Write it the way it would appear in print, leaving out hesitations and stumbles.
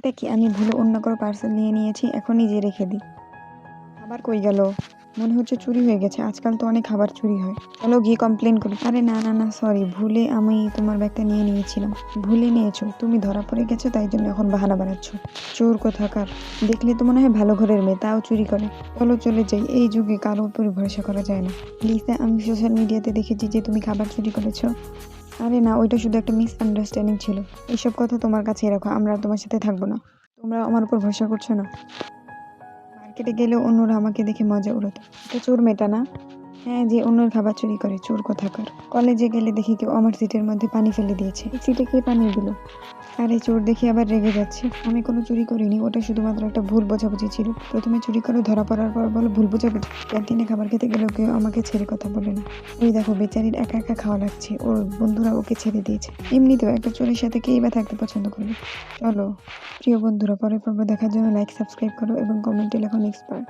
এটা কি আমি ভুলে অন্য কারো পার্সেল নিয়ে নিয়েছি, এখন নিজে রেখে দিই। খাবার কই গেল? মনে হচ্ছে চুরি হয়ে গেছে, আজকাল তো অনেক খাবার চুরি হয়। চলো গিয়ে কমপ্লেন করি। আরে না না না, সরি, ভুলে আমি তোমার ব্যাগটা নিয়ে নিয়েছিলাম। ভুলে নিয়েছো, তুমি ধরা পড়ে গেছো, তাই জন্য এখন বাহানা বানাচ্ছ। চোর কোথাকার, দেখলে তো মনে হয় ভালো ঘরের মেয়ে, তাও চুরি করে। চলো চলে যাই, এই যুগে কারোর উপর ভরসা করা যায় না। লিসা, আমি সোশ্যাল মিডিয়াতে দেখেছি যে তুমি খাবার চুরি করেছো। আরে না, ওইটা শুধু একটা মিসআন্ডারস্ট্যান্ডিং ছিল। এইসব কথা তোমার কাছেই রাখো, আমরা আর তোমার সাথে থাকবো না। তোমরা আমার উপর ভরসা করছো না। মার্কেটে গেলেও অন্যরা আমাকে দেখে মজা উড়াতো, এটা চোর মেয়েটা না? হ্যাঁ, যে অন্যের খাবার চুরি করে, চোর কোথাকার। কলেজে গেলে দেখি কেউ আমার সিটের মধ্যে পানি ফেলে দিয়েছে। এই সিটে কে পানি দিল? আরে চোর দেখি আবার রেগে যাচ্ছে। আমি কোনো চুরি করিনি, ওটা শুধুমাত্র একটা ভুল বোঝাবুঝি ছিল। প্রথমে চুরি করে ধরা পড়ার পর বলো ভুল বোঝাবুঝি। ক্যান্টিনে খাবার খেতে গেলেও কেউ আমাকে ছেড়ে কথা বলে না। ওই দেখো, বেচারির একা একা খাওয়া লাগছে, ওর বন্ধুরা ওকে ছেড়ে দিয়েছে। এমনিতেও একটা চোরের সাথে কেই বা থাকতে পছন্দ করবে। চলো প্রিয় বন্ধুরা, পরের পর্ব দেখার জন্য লাইক, সাবস্ক্রাইব করো এবং কমেন্টে লেখো নেক্সট পার্ট।